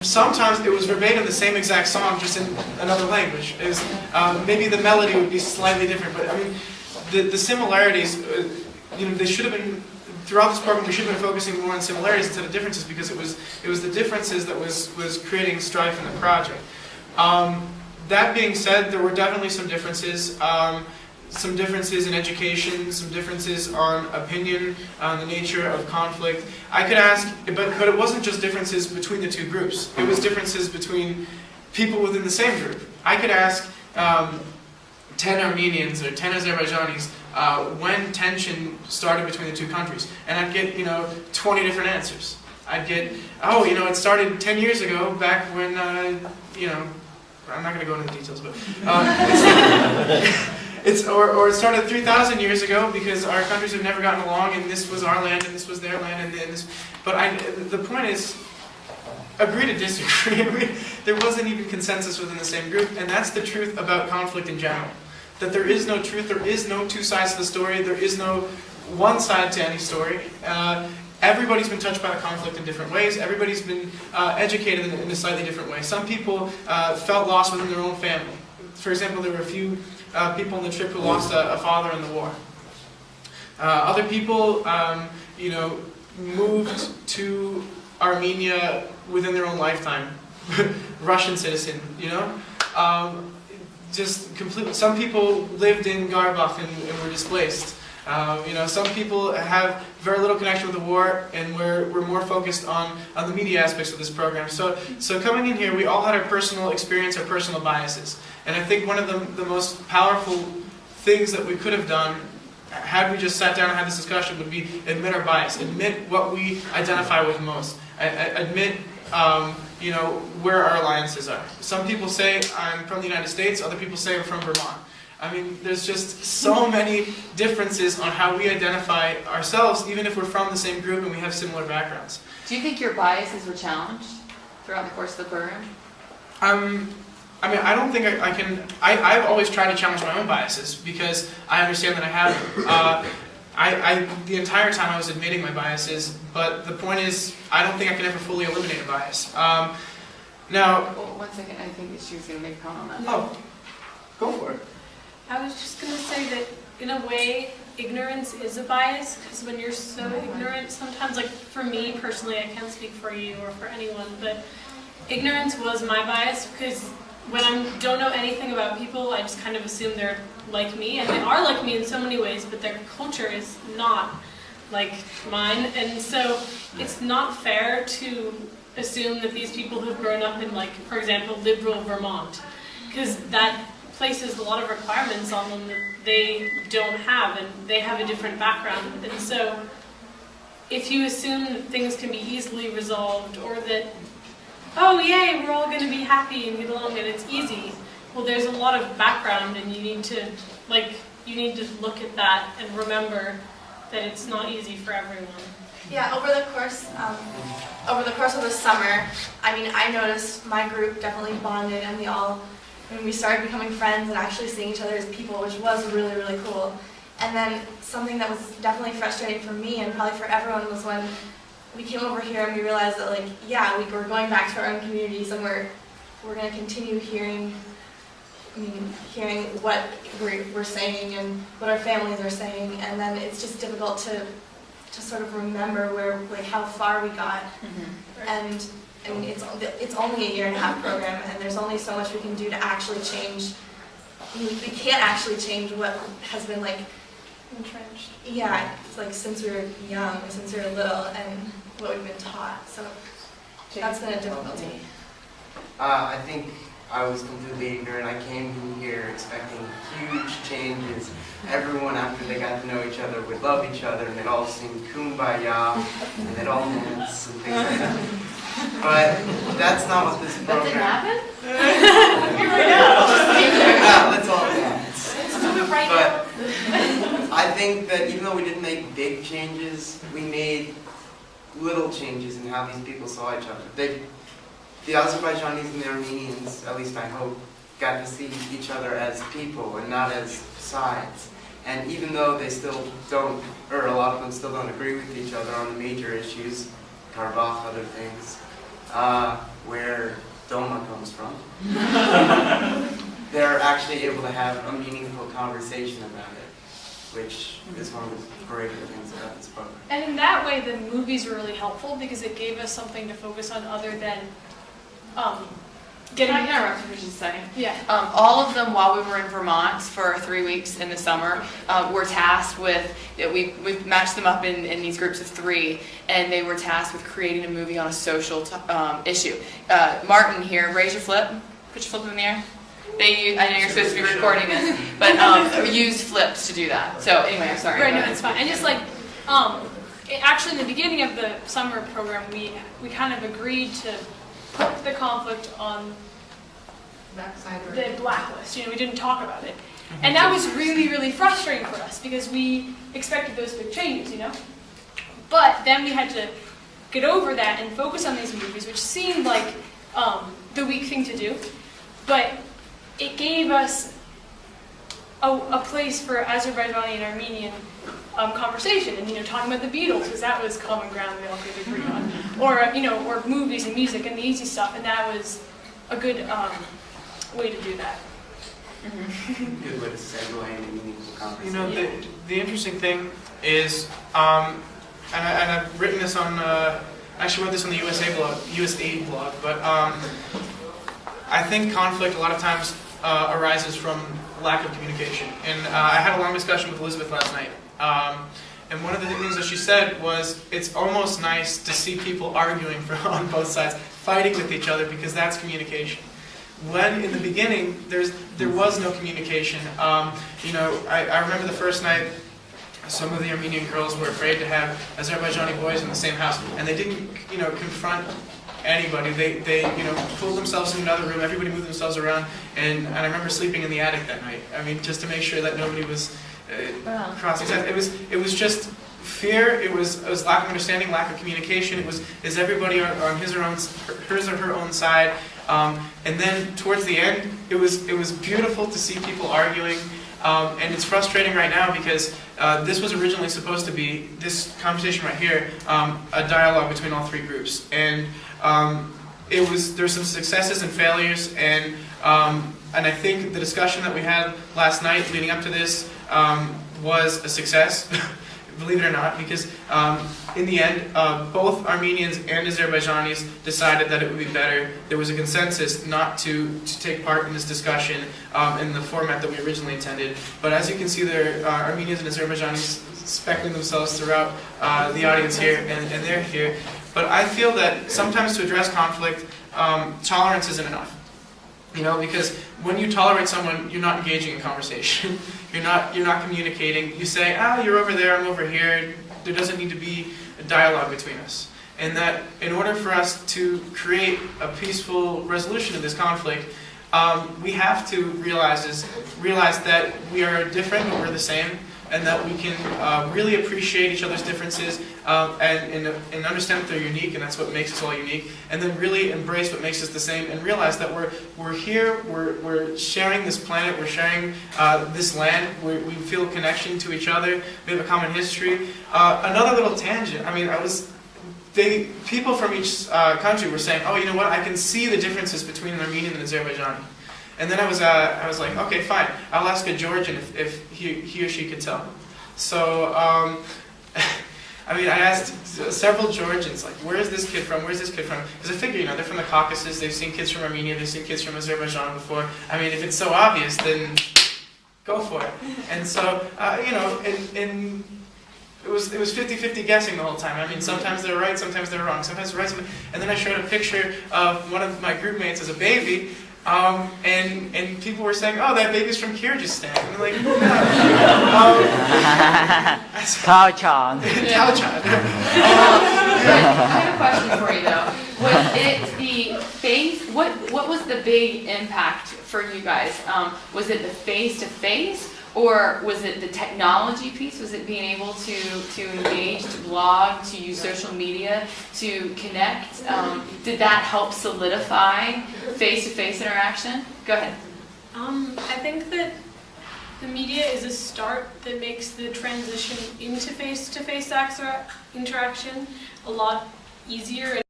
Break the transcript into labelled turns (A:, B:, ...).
A: Sometimes it was verbatim the same exact song, just in another language. It was, maybe the melody would be slightly different, but I mean, the similarities, they should have been, throughout this program, we should have been focusing more on similarities instead of differences, because it was the differences that was creating strife in the project. That being said, there were definitely some differences. Some differences in education, some differences on opinion, on the nature of conflict. I could ask, but it wasn't just differences between the two groups. It was differences between people within the same group. I could ask 10 Armenians or 10 Azerbaijanis when tension started between the two countries, and I'd get 20 different answers. I'd get, oh, it started 10 years ago, back when I'm not going to go into the details, but or it started 3,000 years ago because our countries have never gotten along, and this was our land and this was their land, and this. But the point is, agree to disagree. There wasn't even consensus within the same group, and that's the truth about conflict in general. That there is no truth, there is no two sides to the story, there is no one side to any story. Everybody's been touched by the conflict in different ways. Everybody's been educated in a slightly different way. Some people felt lost within their own family. For example, there were a few people on the trip who lost a father in the war. Other people, moved to Armenia within their own lifetime. Russian citizen, just completely. Some people lived in Karabakh and were displaced. Some people have very little connection with the war, and we're more focused on the media aspects of this program. So coming in here, we all had our personal experience, our personal biases. And I think one of the most powerful things that we could have done, had we just sat down and had this discussion, would be admit our bias, admit what we identify with most, admit where our alliances are. Some people say I'm from the United States, other people say I'm from Vermont. I mean, there's just so many differences on how we identify ourselves, even if we're from the same group and we have similar backgrounds.
B: Do you think your biases were challenged throughout the course of the program?
A: I don't think I can. I've always tried to challenge my own biases because I understand that I have. The entire time I was admitting my biases, but the point is, I don't think I can ever fully eliminate a bias. Now,
B: well, 1 second. I think that she was going to make a comment on that.
A: Oh, go for it.
C: I was just going to say that, in a way, ignorance is a bias, because when you're so ignorant, sometimes, like for me personally, I can't speak for you or for anyone, but ignorance was my bias, because when I don't know anything about people, I just kind of assume they're like me, and they are like me in so many ways, but their culture is not like mine, and so it's not fair to assume that these people who've grown up in, like, for example, liberal Vermont, because that places a lot of requirements on them that they don't have, and they have a different background. And so if you assume that things can be easily resolved, or that, oh yay, we're all going to be happy and get along and it's easy, well, there's a lot of background, and you need to look at that and remember that it's not easy for everyone.
D: Yeah, over the course of the summer, I noticed my group definitely bonded, and we started becoming friends and actually seeing each other as people, which was really, really cool. And then something that was definitely frustrating for me, and probably for everyone, was when we came over here and we realized that, we're going back to our own communities, and we're going to continue hearing what we're saying and what our families are saying, and then it's just difficult to sort of remember how far we got. Mm-hmm. And it's only a 1.5-year program, and there's only so much we can do to actually change. We can't actually change what has been
C: Entrenched.
D: Yeah, it's since we were young, since we were little, and what we've been taught. So that's been a difficulty.
E: I think I was completely ignorant. I came here expecting huge changes. Everyone, after they got to know each other, would love each other, and they'd all sing Kumbaya, and they'd all dance and things like that. But that's not what this program...
B: That didn't happen?
C: Here we go.
E: Let's all dance.
C: Let's do it right
E: now. I think that even though we didn't make big changes, we made little changes in how these people saw each other. The Azerbaijanis and the Armenians, at least I hope, got to see each other as people and not as sides. And even though they still don't, or a lot of them still don't agree with each other on the major issues, Karabakh, other things, where actually able to have a meaningful conversation about it, which is one of the greater things about this program.
C: And in that way, the movies were really helpful because it gave us something to focus on other than
B: Can I
C: getting.
B: interrupt for just a second?
C: Yeah.
B: All of them, while we were in Vermont for 3 weeks in the summer, were tasked with, we matched them up in these groups of 3, and they were tasked with creating a movie on a social issue. Martin here, raise your flip. Put your flip in the air. I know you're supposed to be recording this, but use flips to do that. So anyway, I'm sorry.
C: Right, no, it's fine. And just like, actually in the beginning of the summer program, we kind of agreed to put the conflict on the blacklist. You know, we didn't talk about it. And that was really, really frustrating for us because we expected those big changes, you know? But then we had to get over that and focus on these movies, which seemed like the weak thing to do. But it gave us a place for Azerbaijani and Armenian conversation, and talking about the Beatles, because that was common ground we all could agree on, or or movies and music and the easy stuff, and that was a good way to do that.
E: Good way to segue into meaningful conversation.
A: The interesting thing is, and I've written this on, actually wrote this on the USAID blog, but I think conflict a lot of times arises from lack of communication. And I had a long discussion with Elizabeth last night. And one of the things that she said was, it's almost nice to see people arguing on both sides, fighting with each other, because that's communication. When in the beginning, there was no communication. I remember the first night, some of the Armenian girls were afraid to have Azerbaijani boys in the same house, and they didn't, confront anybody. They pulled themselves in another room. Everybody moved themselves around, and I remember sleeping in the attic that night. I mean, just to make sure that nobody was crossing. It was just fear. It was lack of understanding, lack of communication. It was, is everybody on his or her own side? And then towards the end, it was beautiful to see people arguing. And it's frustrating right now because this was originally supposed to be, this conversation right here, a dialogue between all 3 groups. And there's some successes and failures, and I think the discussion that we had last night leading up to this was a success, believe it or not, because in the end, both Armenians and Azerbaijanis decided that it would be better. There was a consensus not to take part in this discussion in the format that we originally intended. But as you can see, there are Armenians and Azerbaijanis speckling themselves throughout the audience here, and they're here. But I feel that sometimes to address conflict, tolerance isn't enough. Because when you tolerate someone, you're not engaging in conversation. You're not communicating. You say, you're over there, I'm over here. There doesn't need to be a dialogue between us. And that in order for us to create a peaceful resolution of this conflict, we have to realize that we are different, but we're the same, and that we can really appreciate each other's differences and understand that they're unique, and that's what makes us all unique, and then really embrace what makes us the same, and realize that we're here, we're sharing this planet, we're sharing this land, we feel a connection to each other, we have a common history. Another little tangent, people from each country were saying, oh, you know what, I can see the differences between an Armenian and Azerbaijani. And then I was like, okay, fine. I'll ask a Georgian if he or she could tell. So, I asked several Georgians, like, where is this kid from? Where's this kid from? Because I figure, they're from the Caucasus. They've seen kids from Armenia. They've seen kids from Azerbaijan before. If it's so obvious, then go for it. And so, and it was 50-50 guessing the whole time. Sometimes they were right, sometimes they were wrong. Sometimes they were right, and then I showed a picture of one of my group mates as a baby. And people were saying, oh, that baby's from Kyrgyzstan. And I'm like,
F: Tao-chan.
A: Tao-chan.
B: I have a question for you though. Was it the face? What was the big impact for you guys? Was it the face-to-face? Or was it the technology piece? Was it being able to engage, to blog, to use social media, to connect? Did that help solidify face-to-face interaction? Go ahead.
C: I think that the media is a start that makes the transition into face-to-face interaction a lot easier.